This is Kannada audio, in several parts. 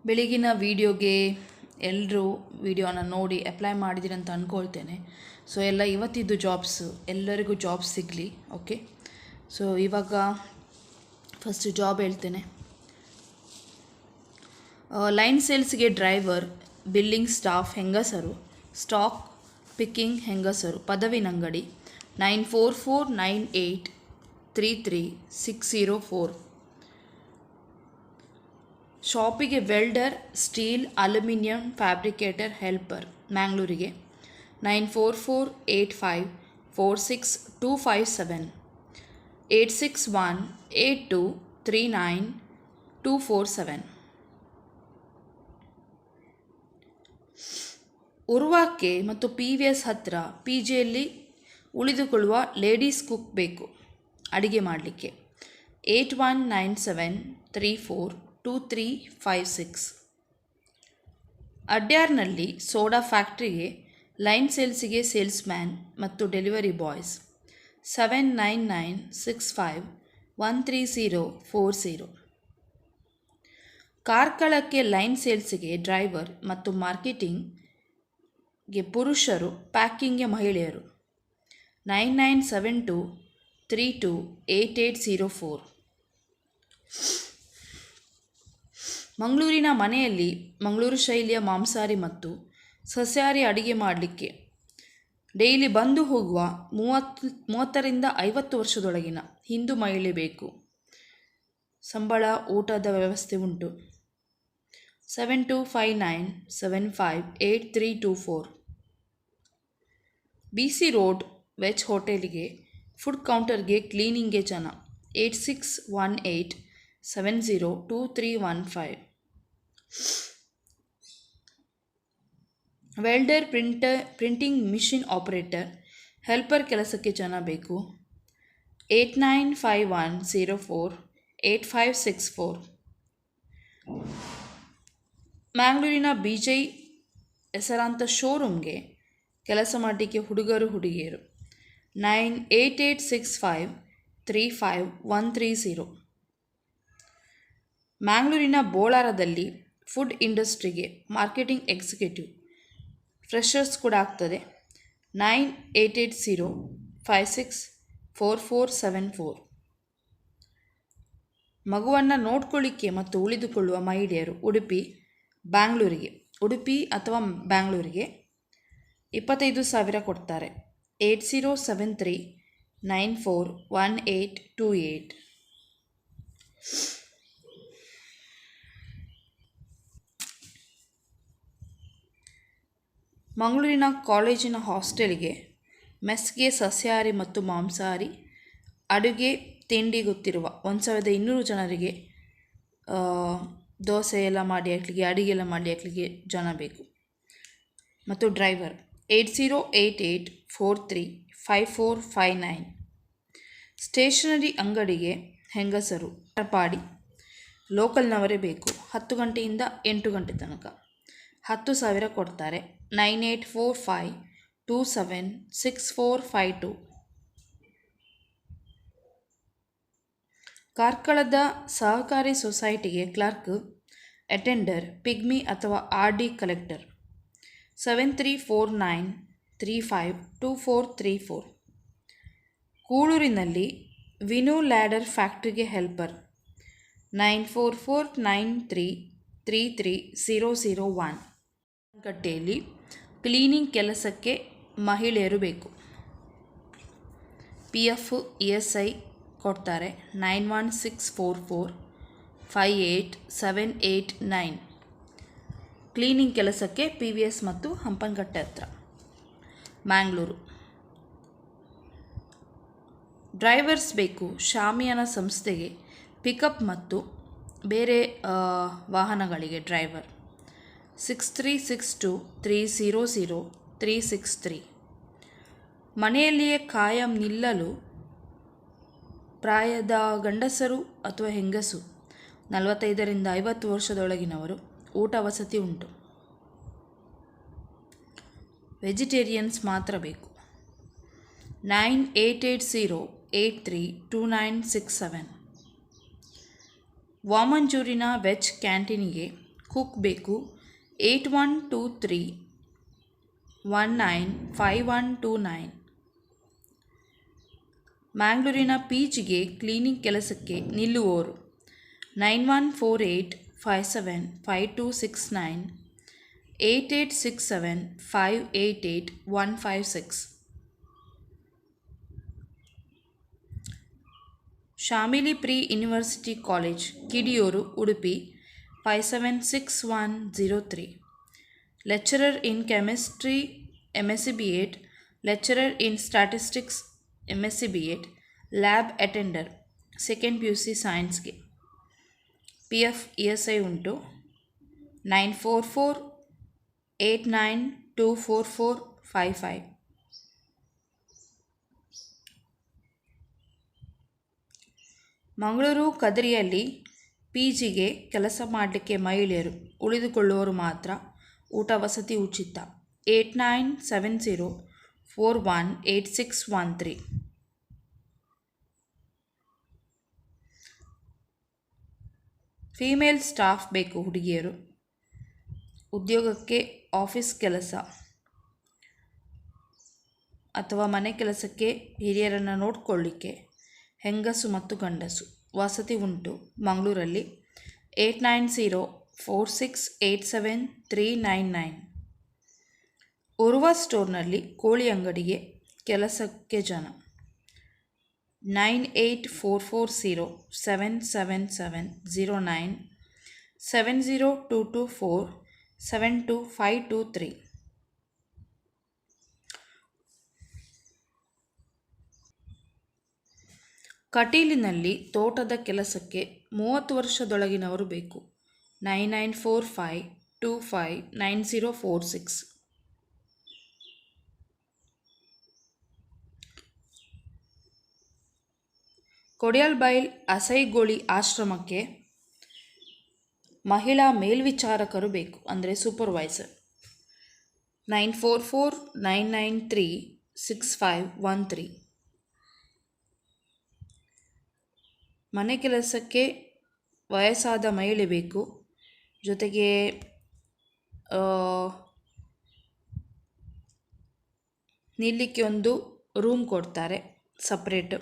ಬೆಳಗಿನ ವೀಡಿಯೋಗೆ ಎಲ್ಲರೂ ವೀಡಿಯೋನ ನೋಡಿ ಅಪ್ಲೈ ಮಾಡಿದ್ದೀರಿ ಅಂತ ಅಂದ್ಕೊಳ್ತೇನೆ. ಸೊ ಎಲ್ಲ ಇವತ್ತಿದ್ದು ಜಾಬ್ಸು ಎಲ್ಲರಿಗೂ ಜಾಬ್ ಸಿಗಲಿ. ಓಕೆ, ಸೊ ಇವಾಗ ಫಸ್ಟ್ ಜಾಬ್ ಹೇಳ್ತೇನೆ. ಲೈನ್ ಸೇಲ್ಸ್ಗೆ ಡ್ರೈವರ್, ಬಿಲ್ಲಿಂಗ್ ಸ್ಟಾಫ್ ಹೆಂಗಸರು, ಸ್ಟಾಕ್ ಪಿಕ್ಕಿಂಗ್ ಹೆಂಗಸರು, ಪದವಿನಂಗಡಿ 9449833604. ಶಾಪಿಗೆ welder, steel, aluminium fabricator helper ಮ್ಯಾಂಗ್ಳೂರಿಗೆ 9448546257 8618239247. ಉರ್ವಾಕ್ಕೆ ಮತ್ತು PVS ಹತ್ತಿರ PGಯಲ್ಲಿ ಉಳಿದುಕೊಳ್ಳುವ ಲೇಡೀಸ್ ಕುಕ್ ಬೇಕು ಅಡಿಗೆ ಮಾಡಲಿಕ್ಕೆ 8197342356. ಅಡ್ಯಾರ್ನಲ್ಲಿ ಸೋಡಾ ಫ್ಯಾಕ್ಟ್ರಿಗೆ ಲೈನ್ ಸೇಲ್ಸಿಗೆ ಸೇಲ್ಸ್ಮ್ಯಾನ್ ಮತ್ತು ಡೆಲಿವರಿ ಬಾಯ್ಸ್ 7996513040. ಕಾರ್ಕಳಕ್ಕೆ ಲೈನ್ ಸೇಲ್ಸಿಗೆ ಡ್ರೈವರ್ ಮತ್ತು ಮಾರ್ಕೆಟಿಂಗ್ಗೆ ಪುರುಷರು, ಪ್ಯಾಕಿಂಗ್ಗೆ ಮಹಿಳೆಯರು 9972328804. ಮಂಗಳೂರಿನ ಮನೆಯಲ್ಲಿ ಮಂಗಳೂರು ಶೈಲಿಯ ಮಾಂಸಾಹಾರಿ ಮತ್ತು ಸಸ್ಯಾಹಾರಿ ಅಡಿಗೆ ಮಾಡಲಿಕ್ಕೆ ಡೈಲಿ ಬಂದು ಹೋಗುವ 30ರಿಂದ 50 ವರ್ಷದೊಳಗಿನ ಹಿಂದೂ ಮಹಿಳೆ ಬೇಕು. ಸಂಬಳ, ಊಟದ ವ್ಯವಸ್ಥೆ ಉಂಟು. 7259758324. BC ರೋಡ್ ವೆಜ್ ಹೋಟೆಲ್ಗೆ ಫುಡ್ ಕೌಂಟರ್ಗೆ ಕ್ಲೀನಿಂಗ್ಗೆ ಜನ 8618702315. Welder, printing machine operator helper ಕೆಲಸಕ್ಕೆ ಜನ ಬೇಕು 8951048564. ಮ್ಯಾಂಗ್ಳೂರಿನ BJ ಹೆಸರಾಂತ ಶೋರೂಮ್ಗೆ ಕೆಲಸ ಮಾಡಲಿಕ್ಕೆ ಹುಡುಗರು ಹುಡುಗಿಯರು 9886535130. ಮ್ಯಾಂಗ್ಳೂರಿನ ಬೋಳಾರದಲ್ಲಿ ಫುಡ್ ಇಂಡಸ್ಟ್ರಿಗೆ ಮಾರ್ಕೆಟಿಂಗ್ ಎಕ್ಸಿಕ್ಯೂಟಿವ್ ಫ್ರೆಷರ್ಸ್ ಕೂಡ ಆಗ್ತದೆ 9880564474. ಮಗುವನ್ನು ನೋಡ್ಕೊಳ್ಳಿಕ್ಕೆ ಮತ್ತು ಉಳಿದುಕೊಳ್ಳುವ ಮಹಿಳೆಯರು ಉಡುಪಿ ಅಥವಾ ಬ್ಯಾಂಗ್ಳೂರಿಗೆ 25,000 ಕೊಡ್ತಾರೆ 8073941828. ಮಂಗಳೂರಿನ ಕಾಲೇಜಿನ ಹಾಸ್ಟೆಲ್ಗೆ ಮೆಸ್ಗೆ ಸಸ್ಯಾಹಾರಿ ಮತ್ತು ಮಾಂಸಾಹಾರಿ ಅಡುಗೆ ತಿಂಡಿ ಗೊತ್ತಿರುವ 1200 ಜನರಿಗೆ ದೋಸೆ ಎಲ್ಲ ಮಾಡಿ ಹಾಕಲಿಕ್ಕೆ, ಅಡುಗೆ ಎಲ್ಲ ಮಾಡಿ ಹಾಕಲಿಕ್ಕೆ ಜನ ಬೇಕು. ಮತ್ತು ಡ್ರೈವರ್ 8088435459. ಸ್ಟೇಷನರಿ ಅಂಗಡಿಗೆ ಹೆಂಗಸರು, ಟಪಾಡಿ ಲೋಕಲ್ನವರೇ ಬೇಕು 10 ಗಂಟೆಯಿಂದ 8 ಗಂಟೆ ತನಕ 10,000 ಕೊಡ್ತಾರೆ 9845276452. ಕಾರ್ಕಳದ ಸಹಕಾರಿ ಸೊಸೈಟಿಗೆ ಕ್ಲರ್ಕ್, ಅಟೆಂಡರ್, ಪಿಗ್ಮಿ ಅಥವಾ RD ಕಲೆಕ್ಟರ್ 7349352434. ಕೂಳೂರಿನಲ್ಲಿ ವಿನು ಲ್ಯಾಡರ್ ಫ್ಯಾಕ್ಟ್ರಿಗೆ ಹೆಲ್ಪರ್ 9449333001. ಕಟ್ಟೆಯಲ್ಲಿ ಕ್ಲೀನಿಂಗ್ ಕೆಲಸಕ್ಕೆ ಮಹಿಳೆಯರು ಬೇಕು. PF ESI ಕೊಡ್ತಾರೆ 9164458789. ಕ್ಲೀನಿಂಗ್ ಕೆಲಸಕ್ಕೆ PVS ಮತ್ತು ಹಂಪನಕಟ್ಟೆ ಹತ್ರ ಮ್ಯಾಂಗ್ಳೂರು. ಡ್ರೈವರ್ಸ್ ಬೇಕು. ಶಾಮಿಯಾನ ಸಂಸ್ಥೆಗೆ ಪಿಕಪ್ ಮತ್ತು ಬೇರೆ ವಾಹನಗಳಿಗೆ ಡ್ರೈವರ್ 6362300363. ಮನೆಯಲ್ಲಿಯೇ ಕಾಯಂ ನಿಲ್ಲಲು ಪ್ರಾಯದ ಗಂಡಸರು ಅಥವಾ ಹೆಂಗಸು 45ರಿಂದ 50 ವರ್ಷದೊಳಗಿನವರು. ಊಟ ವಸತಿ ಉಂಟು. ವೆಜಿಟೇರಿಯನ್ಸ್ ಮಾತ್ರ ಬೇಕು 9880832967. ವಾಮಂಜೂರಿನ ವೆಜ್ ಕ್ಯಾಂಟೀನಿಗೆ ಕುಕ್ ಬೇಕು. 8123195129. ಮ್ಯಾಂಗ್ಳೂರಿನ ಪೀಚ್ಗೆ ಕ್ಲೀನಿಂಗ್ ಕೆಲಸಕ್ಕೆ ನಿಲ್ಲುವವರು 9148575269 8867588156. Shamili pre university college Kidiyur Udupi 576103. Lecturer in chemistry MSc B.Ed, lecturer in statistics MSc B.Ed, lab attender second PUC ಸೈನ್ಸ್ಗೆ. PF ESI ಉಂಟು. 9448924455. ಮಂಗಳೂರು ಕದರಿಯಲ್ಲಿ PGಗೆ ಕೆಲಸ ಮಾಡಲಿಕ್ಕೆ ಮಹಿಳೆಯರು, ಉಳಿದುಕೊಳ್ಳುವವರು ಮಾತ್ರ. ಊಟ ವಸತಿ ಉಚಿತ. 8970418613. ಫೀಮೇಲ್ ಸ್ಟಾಫ್ ಬೇಕು ಹುಡುಗಿಯರು. ಉದ್ಯೋಗಕ್ಕೆ ಆಫೀಸ್ ಕೆಲಸ ಅಥವಾ ಮನೆ ಕೆಲಸಕ್ಕೆ ಹಿರಿಯರನ್ನು ನೋಡಿಕೊಳ್ಳಿಕ್ಕೆ ಹೆಂಗಸು ಮತ್ತು ಗಂಡಸು. ವಸತಿ ಉಂಟು ಮಂಗಳೂರಲ್ಲಿ. 8904687399. ಉರ್ವ ಸ್ಟೋರ್ನಲ್ಲಿ ಕೋಳಿ ಅಂಗಡಿಗೆ ಕೆಲಸಕ್ಕೆ ಜನ. 9844077709 7022472523. ಕಟೀಲಿನಲ್ಲಿ ತೋಟದ ಕೆಲಸಕ್ಕೆ 30 ವರ್ಷದೊಳಗಿನವರು ಬೇಕು. 9945259046. ಕೊಡಿಯಲ್ಬೈಲ್ ಅಸೈಗೋಳಿ ಆಶ್ರಮಕ್ಕೆ ಮಹಿಳಾ ಮೇಲ್ವಿಚಾರಕರು ಬೇಕು, ಅಂದರೆ ಸೂಪರ್ವೈಸರ್. 9449936513. ಮನೆ ಕೆಲಸಕ್ಕೆ ವಯಸ್ಸಾದ ಮಹಿಳೆ ಬೇಕು, ಜೊತೆಗೆ ನಿಲ್ಲಕ್ಕೆ ಒಂದು ರೂಮ್ ಕೊಡ್ತಾರೆ, ಸಪ್ರೇಟ್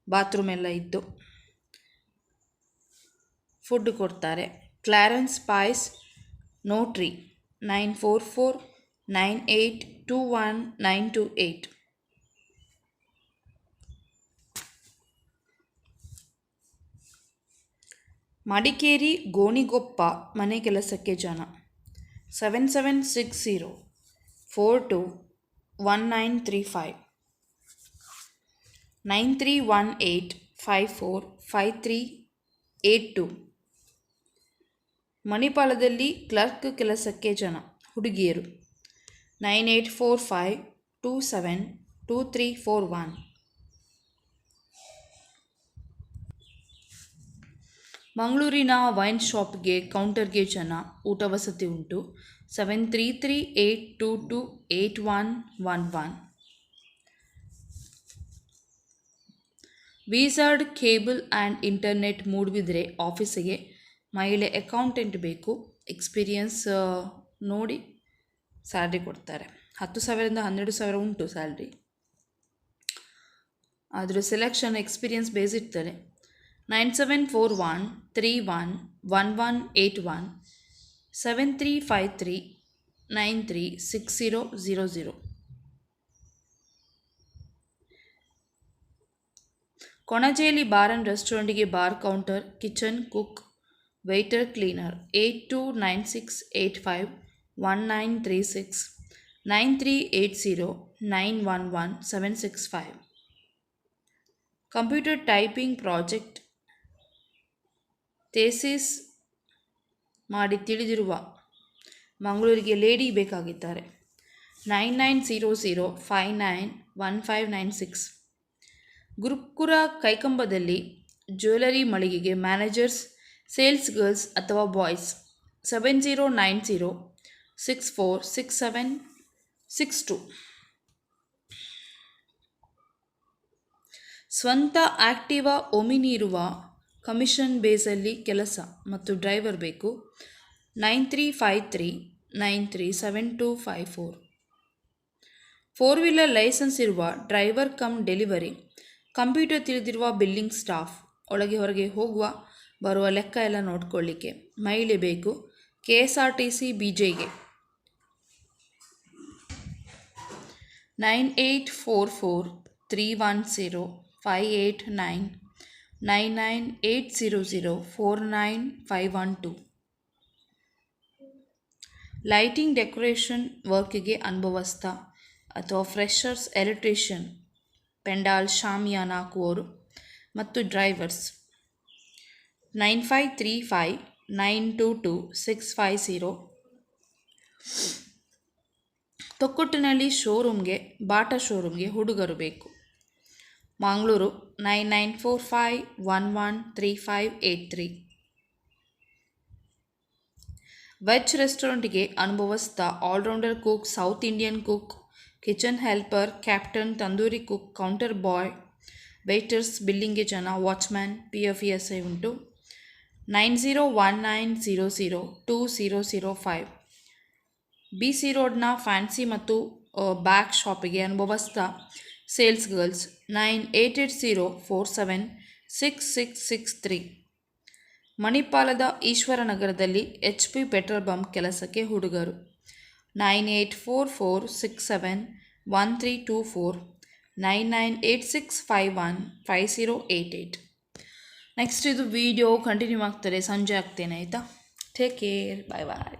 ಬಾತ್ರೂಮ್ ಎಲ್ಲ ಇದ್ದು. ಫುಡ್ ಕೊಡ್ತಾರೆ. Clarence Pais notary 9449821928. ಮಡಿಕೇರಿ ಗೋಣಿಗೊಪ್ಪ ಮನೆ ಕೆಲಸಕ್ಕೆ ಜನ. 7760421935 9318545382. ಮಣಿಪಾಲದಲ್ಲಿ ಕ್ಲರ್ಕ್ ಕೆಲಸಕ್ಕೆ ಜನ, ಹುಡುಗಿಯರು. 9845272341. ಮಂಗಳೂರಿನ ವೈನ್ ಶಾಪ್ಗೆ ಕೌಂಟರ್ಗೆ ಜನ, ಊಟ ವಸತಿ ಉಂಟು. 7338228111. Wizard cable and internet Moodbidri ಆಫೀಸಿಗೆ ಮಹಿಳೆ ಅಕೌಂಟೆಂಟ್ ಬೇಕು. ಎಕ್ಸ್ಪೀರಿಯನ್ಸ್ ನೋಡಿ ಸ್ಯಾಲ್ರಿ ಕೊಡ್ತಾರೆ. 10,000ರಿಂದ 12,000 ಉಂಟು ಸ್ಯಾಲ್ರಿ. ಆದರೂ ಸೆಲೆಕ್ಷನ್ ಎಕ್ಸ್ಪೀರಿಯನ್ಸ್ ಬೇಸ್ ಇರ್ತಾರೆ. 9741311181 7353936000. ಕೊಣಜೇಲಿ ಬಾರ್ ಆ್ಯಂಡ್ ರೆಸ್ಟೋರೆಂಟ್ಗೆ bar counter, kitchen, cook, waiter, cleaner. 8296851936 9380911765. Computer typing project thesis ಮಾಡಿ ತಿಳಿದಿರುವ ಮಂಗಳೂರಿಗೆ ಲೇಡಿ ಬೇಕಾಗಿದ್ದಾರೆ. 9900591596. ಗುರುಪುರ ಕೈಕಂಬದಲ್ಲಿ ಜ್ಯುವೆಲರಿ ಮಳಿಗೆಗೆ ಮ್ಯಾನೇಜರ್ಸ್, ಸೇಲ್ಸ್ ಗರ್ಲ್ಸ್ ಅಥವಾ ಬಾಯ್ಸ್. 7090646762. ಸ್ವಂತ ಆಕ್ಟಿವಾ ಒಮಿನಿ ಇರುವ ಕಮಿಷನ್ ಬೇಸಲ್ಲಿ ಕೆಲಸ ಮತ್ತು ಡ್ರೈವರ್ ಬೇಕು. 9353937254. ಫೋರ್ ವೀಲರ್ ಲೈಸೆನ್ಸ್ ಇರುವ ಡ್ರೈವರ್ ಕಮ್ ಡೆಲಿವರಿ, ಕಂಪ್ಯೂಟರ್ ತಿಳಿದಿರುವ ಬಿಲ್ಲಿಂಗ್ ಸ್ಟಾಫ್, ಒಳಗೆ ಹೊರಗೆ ಹೋಗುವ ಬರುವ ಲೆಕ್ಕ ಎಲ್ಲ ನೋಡ್ಕೊಳ್ಳಿಕ್ಕೆ ಮಹಿಳೆ ಬೇಕು. KSRTC BJಗೆ 9844310589 9980049512. ಲೈಟಿಂಗ್ ಡೆಕೋರೇಷನ್ ವರ್ಕ್ಗೆ ಅನುಭವಸ್ಥ ಅಥವಾ ಫ್ರೆಷರ್ಸ್, ಎಲೆಕ್ಟ್ರಿಷಿಯನ್, ಪೆಂಡಾಲ್ ಶಾಮಿಯಾನ ಹಾಕುವವರು ಮತ್ತು ಡ್ರೈವರ್ಸ್ 9535922650. ತೊಕ್ಕೊಟ್ಟಿನಲ್ಲಿ ಶೋರೂಮ್ಗೆ, ಬಾಟಾ ಶೋರೂಮ್ಗೆ ಹುಡುಗರು ಬೇಕು. ಮಂಗಳೂರು 9945113583. ವೆಜ್ ರೆಸ್ಟೋರೆಂಟ್ಗೆ ಅನುಭವಸ್ಥ allrounder cook, south Indian cook, kitchen helper, captain, tandoori cook, counter boy, waiters, ಬಿಲ್ಲಿಂಗ್ಗೆ ಜನ, ವಾಚ್ಮ್ಯಾನ್, PFESI ಉಂಟು. 9019002005. BC ರೋಡ್ನ ಫ್ಯಾನ್ಸಿ ಮತ್ತು ಬ್ಯಾಗ್ ಶಾಪಿಗೆ ಅನುಭವಸ್ಥ ಸೇಲ್ಸ್ ಗರ್ಲ್ಸ್ 9880476663. ಮಣಿಪಾಲದ ಈಶ್ವರನಗರದಲ್ಲಿ HP ಪೆಟ್ರೋಲ್ ಬಂಕ್ ಕೆಲಸಕ್ಕೆ ಹುಡುಗರು 9844671324 9986515088. ನೆಕ್ಸ್ಟ್ ಇದು ವಿಡಿಯೋ ಕಂಟಿನ್ಯೂ ಆಗ್ತದೆ, ಸಂಜೆ ಆಗ್ತೇನೆ ಆಯಿತಾ. ಟೇಕ್ ಕೇರ್, ಬಾಯ್ ಬಾಯ್.